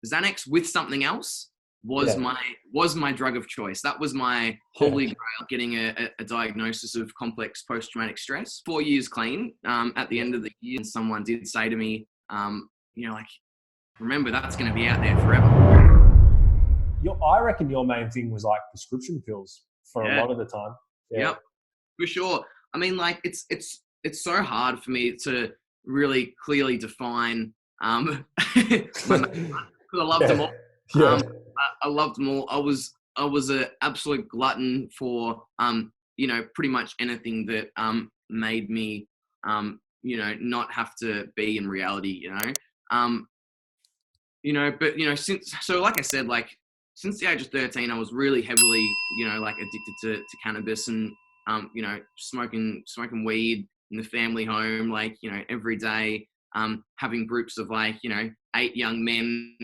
Xanax with something else was Yeah. my drug of choice. That was my holy grail, getting a diagnosis of complex post-traumatic stress. 4 years clean. At the end of the year, someone did say to me, like, remember, that's going to be out there forever. I reckon your main thing was like prescription pills for a lot of the time. Yeah. Yep, for sure. I mean, like, it's so hard for me to really clearly define my because I loved them all. Yeah. I loved them all. I was an absolute glutton for pretty much anything that made me not have to be in reality. Like I said, like, since the age of 13, I was really heavily, like, addicted to cannabis and, smoking weed in the family home, like, every day, having groups of, like, 8 young men,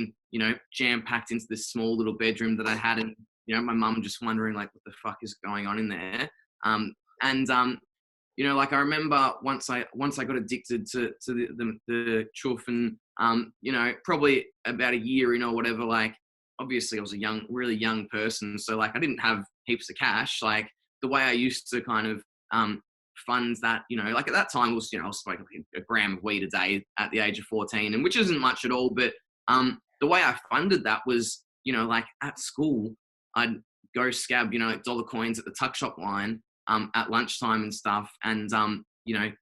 jam packed into this small little bedroom that I had. And, my mum just wondering, like, what the fuck is going on in there. Like, I remember once I got addicted to the chuff, and, probably about a year in or whatever, like, obviously I was a really young person. So, like, I didn't have heaps of cash. Like, the way I used to kind of fund that, like, at that time was, I was smoking a gram of weed a day at the age of 14, and which isn't much at all. But the way I funded that was, like, at school, I'd go scab, dollar coins at the tuck shop line at lunchtime and stuff, and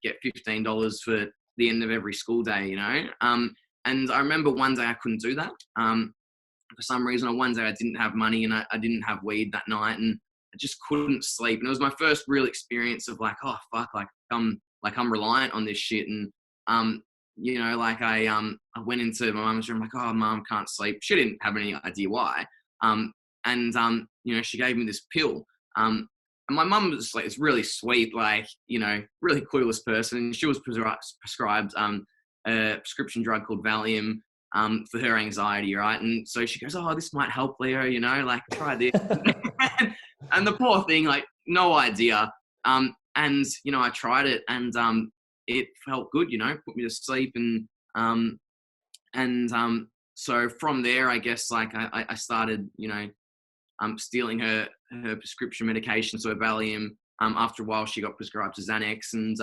get $15 for the end of every school day, and I remember one day I couldn't do that. For some reason, or one day I didn't have money, and I didn't have weed that night, and I just couldn't sleep. And it was my first real experience of, like, oh fuck, like I'm reliant on this shit. And like, I went into my mum's room, like, oh, mum, can't sleep. She didn't have any idea why. She gave me this pill. And my mum was like, it's really sweet, like, really clueless person. She was prescribed a prescription drug called Valium for her anxiety, right? And so she goes, oh, this might help, Leo, like, try this. And the poor thing, like, no idea. And, I tried it, and it felt good, put me to sleep. And so from there, I guess, like, I started, stealing her prescription medication, so Valium. After a while, she got prescribed to Xanax. And,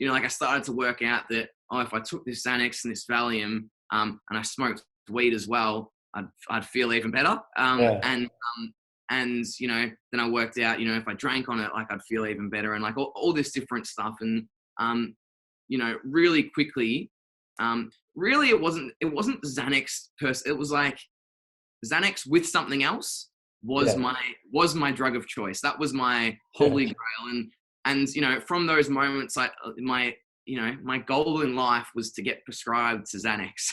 like, I started to work out that, oh, if I took this Xanax and this Valium, and I smoked weed as well, I'd feel even better. And then I worked out, if I drank on it, like, I'd feel even better, and, like, all this different stuff. And, really quickly, really it wasn't Xanax it was like Xanax with something else was my drug of choice. That was my holy grail. And from those moments, my goal in life was to get prescribed to Xanax.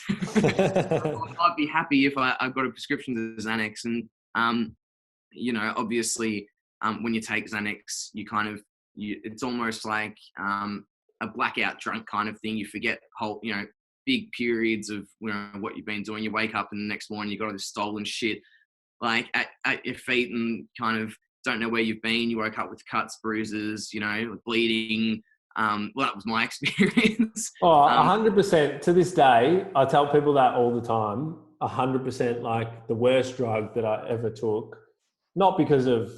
I'd be happy if I got a prescription to Xanax. And, obviously, when you take Xanax, it's almost like a blackout drunk kind of thing. You forget whole, big periods of what you've been doing. You wake up and the next morning you got all this stolen shit, like, at your feet, and kind of don't know where you've been. You woke up with cuts, bruises, bleeding. Well, that was my experience. Oh, 100%. To this day, I tell people that all the time. 100%, like, the worst drug that I ever took. Not because of,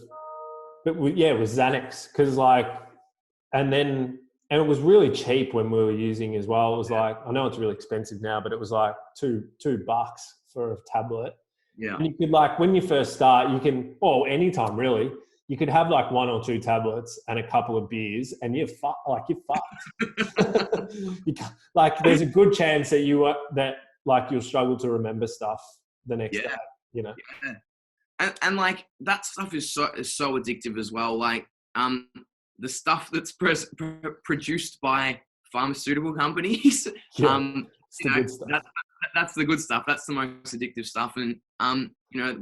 but it was Xanax. Because, like, and it was really cheap when we were using as well. It was like, I know it's really expensive now, but it was like $2 for a tablet. Yeah. And you could, like, when you first start, anytime really, you could have like 1 or 2 tablets and a couple of beers, and you're fucked. Like, there's a good chance that you'll struggle to remember stuff the next day. Yeah. And like, that stuff is so addictive as well. Like, the stuff that's produced by pharmaceutical companies. Good stuff. That's the good stuff. That's the most addictive stuff. And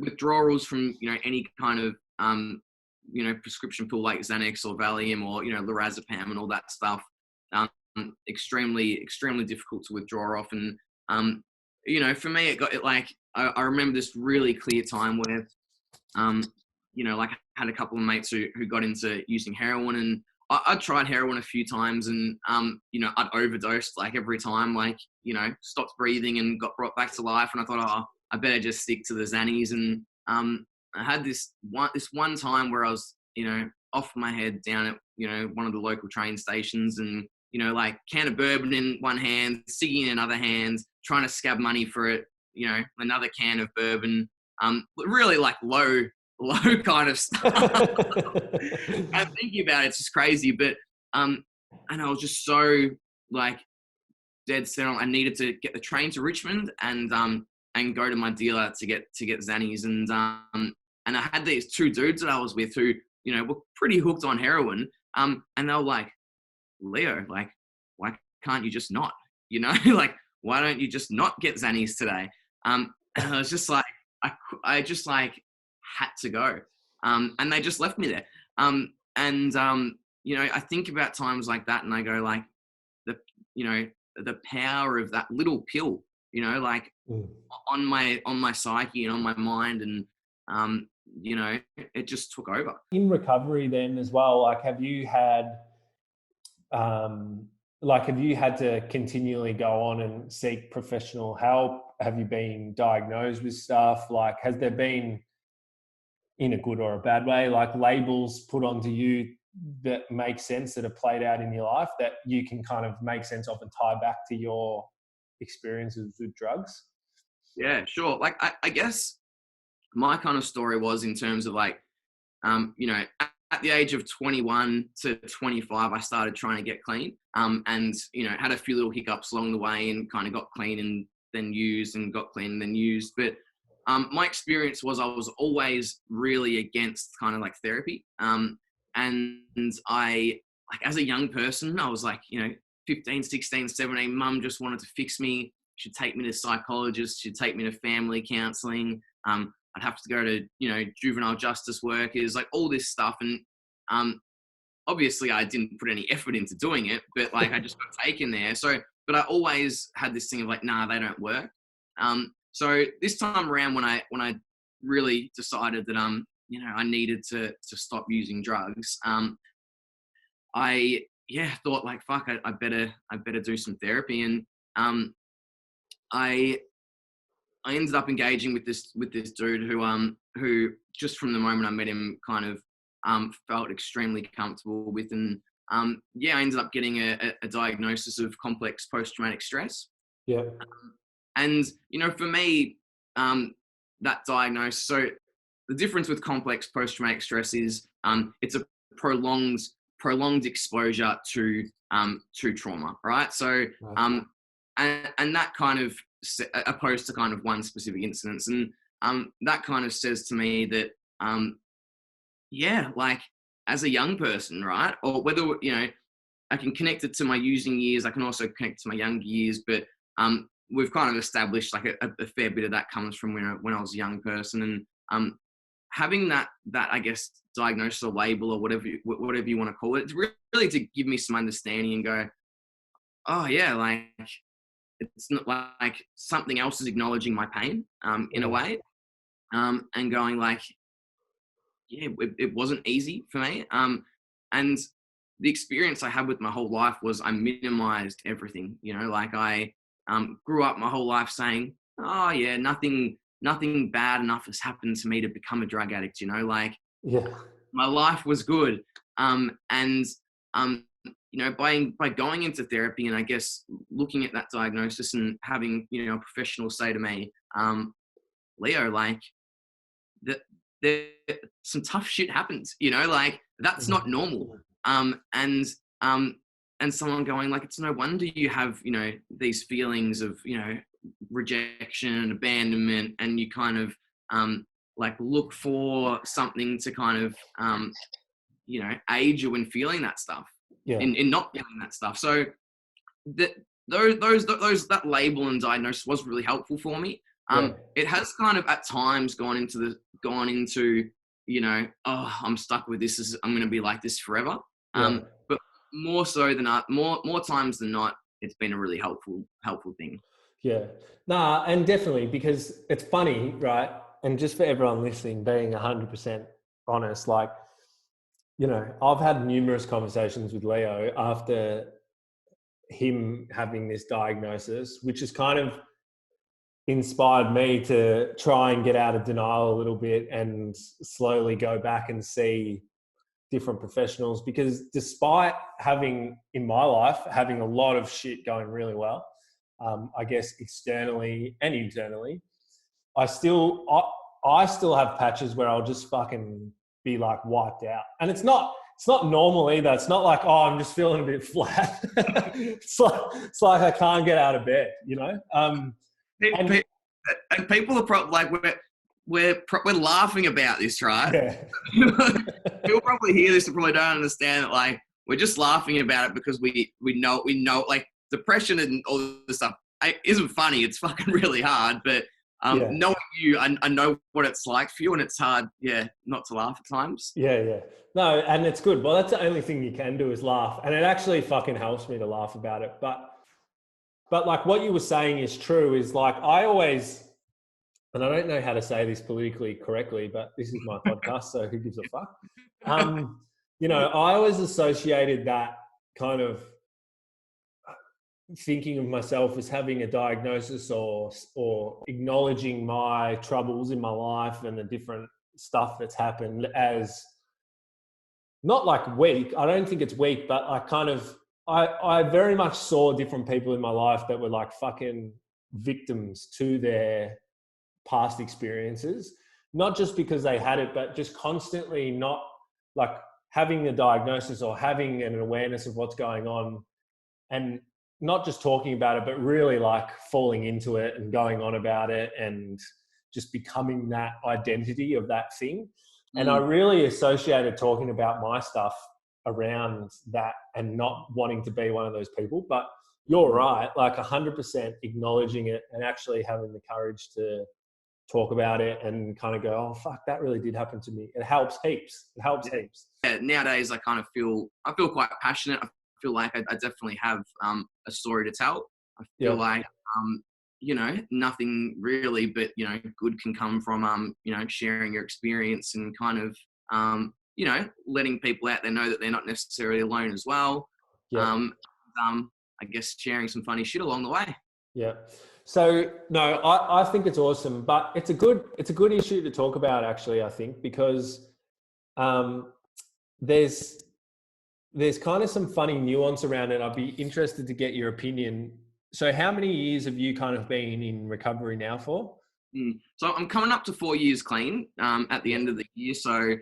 withdrawals from any kind of prescription pill like Xanax or Valium or lorazepam and all that stuff, extremely difficult to withdraw off. And for me, I remember this really clear time where like, I had a couple of mates who got into using heroin, and I tried heroin a few times, and I'd overdosed, like, every time, like, stopped breathing and got brought back to life. And I thought, oh, I better just stick to the Xannies. And I had this one time where I was, off my head down at, one of the local train stations, and, like can of bourbon in one hand, ciggy in another hand, trying to scab money for it, another can of bourbon, really like low kind of stuff. I'm thinking about it, it's just crazy. But, and I was just so like dead set on, I needed to get the train to Richmond and go to my dealer to get Xannies. And I had these two dudes that I was with who, were pretty hooked on heroin. And they were like, Leo, like, why can't you just not, like, why don't you just not get Xannies today? And I was just like, I just like had to go. And they just left me there. I think about times like that, and I go like, the power of that little pill, like on my psyche and on my mind. And, it just took over. In recovery then as well, like, have you had to continually go on and seek professional help? Have you been diagnosed with stuff? Like, has there been, in a good or a bad way, like labels put onto you that make sense, that have played out in your life, that you can kind of make sense of and tie back to your experiences with drugs? Yeah, sure. Like, I guess my kind of story was in terms of like, at the age of 21 to 25, I started trying to get clean, and, had a few little hiccups along the way, and kind of got clean and then used, and got clean and then used. But my experience was I was always really against kind of like therapy. And I, like, as a young person, I was like, 15, 16, 17, mum just wanted to fix me. She'd take me to psychologists. She'd take me to family counseling. I'd have to go to, juvenile justice workers, like all this stuff. And obviously I didn't put any effort into doing it, but like I just got taken there. So, but I always had this thing of like, nah, they don't work. So this time around, when I really decided that I needed to stop using drugs, I thought like, fuck, I better do some therapy. And I ended up engaging with this dude who just from the moment I met him kind of felt extremely comfortable with. And I ended up getting a diagnosis of complex post-traumatic stress. Yeah. And, for me, that diagnosis, so the difference with complex post-traumatic stress is it's a prolonged exposure to trauma, right? So, and that kind of, opposed to kind of one specific incident. And that kind of says to me that, like as a young person, right? Or whether, I can connect it to my using years, I can also connect to my younger years, but we've kind of established like a fair bit of that comes from when I was a young person. And having that I guess diagnosis or label or whatever you want to call it, it's really to give me some understanding and go, oh yeah, like it's not like something else is acknowledging my pain in a way, and going like, it wasn't easy for me. And the experience I had with my whole life was I minimized everything, like I grew up my whole life saying, oh yeah, nothing bad enough has happened to me to become a drug addict, like my life was good. By going into therapy and I guess looking at that diagnosis and having, a professional say to me, Leo, like some tough shit happens, like that's not normal. And someone going like, it's no wonder you have, these feelings of, rejection and abandonment, and you kind of like look for something to kind of aid you in feeling that stuff, in not feeling that stuff. So that that label and diagnosis was really helpful for me. It has kind of at times gone into I'm stuck with this, I'm going to be like this forever. But more so than not, more times than not, it's been a really helpful thing. Yeah. Nah, and definitely, because it's funny, right? And just for everyone listening, being 100% honest, like, I've had numerous conversations with Leo after him having this diagnosis, which is kind of, inspired me to try and get out of denial a little bit and slowly go back and see different professionals, because despite having in my life having a lot of shit going really well, I guess externally and internally, I still have patches where I'll just fucking be like wiped out, and it's not normal either. It's not like, oh, I'm just feeling a bit flat. it's like I can't get out of bed, you know. And people are probably like, we're laughing about this, right? Yeah. People probably hear this and probably don't understand it. Like, we're just laughing about it because we know like depression and all this stuff isn't funny. It's fucking really hard. But knowing you, I know what it's like for you, and it's hard, not to laugh at times. Yeah. No, and it's good. Well, that's the only thing you can do is laugh, and it actually fucking helps me to laugh about it. But like what you were saying is true. Is like I always. And I don't know how to say this politically correctly, but this is my podcast, so who gives a fuck? You know, I always associated that kind of thinking of myself as having a diagnosis or acknowledging my troubles in my life and the different stuff that's happened as not like weak. I don't think it's weak, but I very much saw different people in my life that were like fucking victims to their past experiences, not just because they had it, but just constantly not like having a diagnosis or having an awareness of what's going on, and not just talking about it, but really like falling into it and going on about it and just becoming that identity of that thing. And I really associated talking about my stuff around that and not wanting to be one of those people. But you're right, like 100% acknowledging it and actually having the courage to talk about it and kind of go, oh fuck, that really did happen to me. It helps heaps. Heaps. Yeah, nowadays I feel quite passionate. I feel like I definitely have a story to tell. I feel like you know, nothing really but, you know, good can come from you know, sharing your experience and kind of you know, letting people out there know that they're not necessarily alone as well. I guess sharing some funny shit along the way. Yeah. So no, I think it's awesome, but it's a good issue to talk about actually, I think, because there's kind of some funny nuance around it. I'd be interested to get your opinion. So how many years have you kind of been in recovery now for? So I'm coming up to 4 years clean at the end of the year. So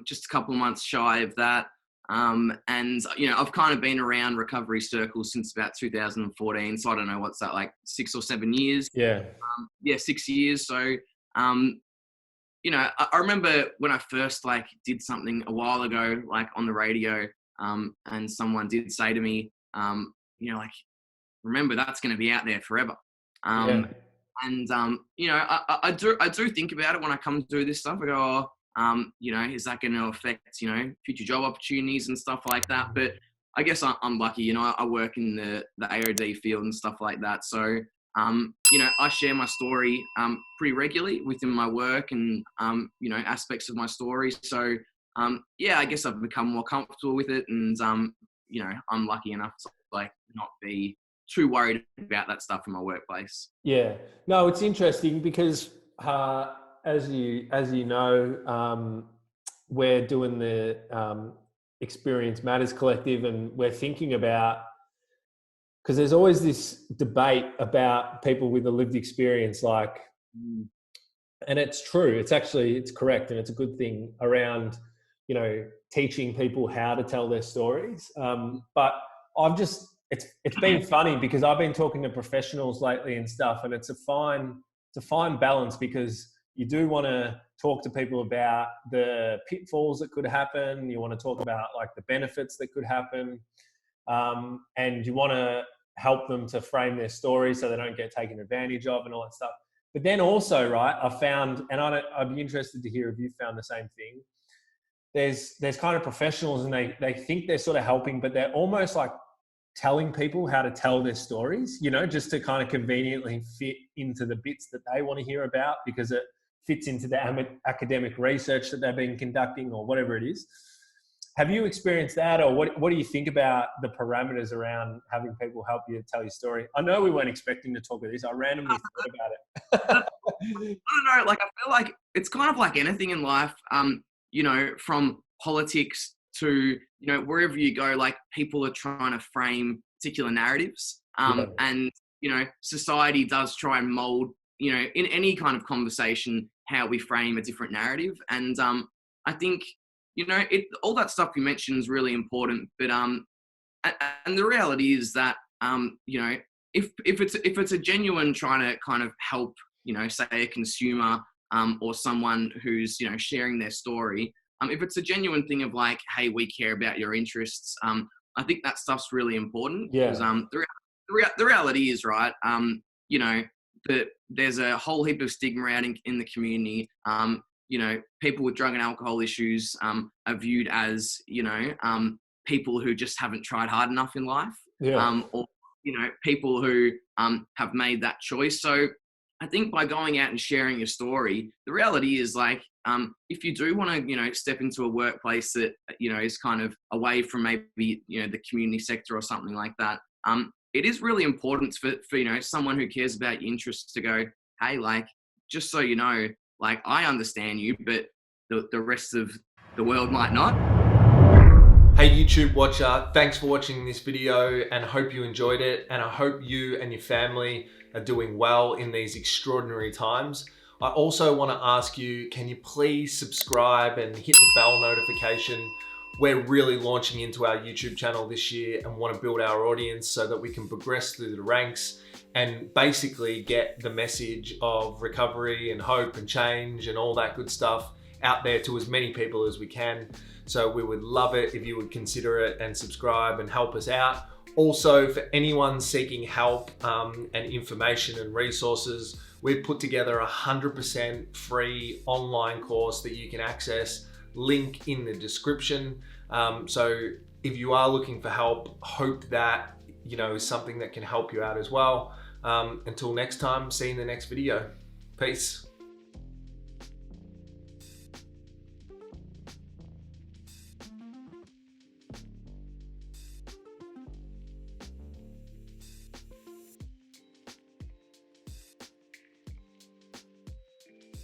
just a couple of months shy of that. And, you know, I've kind of been around recovery circles since about 2014. So I don't know, what's that, like 6 or 7 years? Yeah. 6 years. So, you know, I remember when I first like did something a while ago, like on the radio, and someone did say to me, you know, like, remember that's going to be out there forever. And, you know, I do think about it when I come to do this stuff. I go, you know, is that going to affect, you know, future job opportunities and stuff like that? But I guess I'm lucky, you know, I work in the AOD field and stuff like that. So, you know, I share my story pretty regularly within my work and, you know, aspects of my story. So, yeah, I guess I've become more comfortable with it. And, you know, I'm lucky enough to like not be too worried about that stuff in my workplace. Yeah. No, it's interesting because as you know, we're doing the Experience Matters Collective, and we're thinking about, because there's always this debate about people with a lived experience, like, and it's true. It's correct, and it's a good thing around, you know, teaching people how to tell their stories. But it's been funny because I've been talking to professionals lately and stuff, and it's a fine balance, because you do want to talk to people about the pitfalls that could happen. You want to talk about like the benefits that could happen. And you want to help them to frame their story so they don't get taken advantage of and all that stuff. But then also, right, I found, and I'd be interested to hear if you found the same thing. There's kind of professionals and they think they're sort of helping, but they're almost like telling people how to tell their stories, you know, just to kind of conveniently fit into the bits that they want to hear about because it fits into the academic research that they've been conducting or whatever it is. Have you experienced that, or what do you think about the parameters around having people help you tell your story? I know we weren't expecting to talk about this. I randomly thought about it. I don't know, like I feel like it's kind of like anything in life, you know, from politics to, you know, wherever you go, like people are trying to frame particular narratives. Yeah. And, you know, society does try and mold, you know, in any kind of conversation, how we frame a different narrative. And I think, you know, all that stuff you mentioned is really important. But and the reality is that, you know, if it's a genuine trying to kind of help, you know, say a consumer or someone who's, you know, sharing their story, if it's a genuine thing of like, hey, we care about your interests, I think that stuff's really important. Yeah. Because the reality is, right, you know, that there's a whole heap of stigma out in the community. You know, people with drug and alcohol issues are viewed as, you know, people who just haven't tried hard enough in life, Yeah. or, you know, people who have made that choice. So I think by going out and sharing your story, the reality is like, if you do want to, you know, step into a workplace that, you know, is kind of away from maybe, you know, the community sector or something like that, it is really important for, you know, someone who cares about your interests to go, hey, like, just so you know, like, I understand you, but the rest of the world might not. Hey YouTube watcher, thanks for watching this video and hope you enjoyed it, and I hope you and your family are doing well in these extraordinary times. I also want to ask you, can you please subscribe and hit the bell notification? We're really launching into our YouTube channel this year and want to build our audience so that we can progress through the ranks and basically get the message of recovery and hope and change and all that good stuff out there to as many people as we can. So we would love it if you would consider it and subscribe and help us out. Also, for anyone seeking help and information and resources, we've put together a 100% free online course that you can access, link in the description. So if you are looking for help, hope that, you know, is something that can help you out as well. Until next time, see you in the next video. Peace.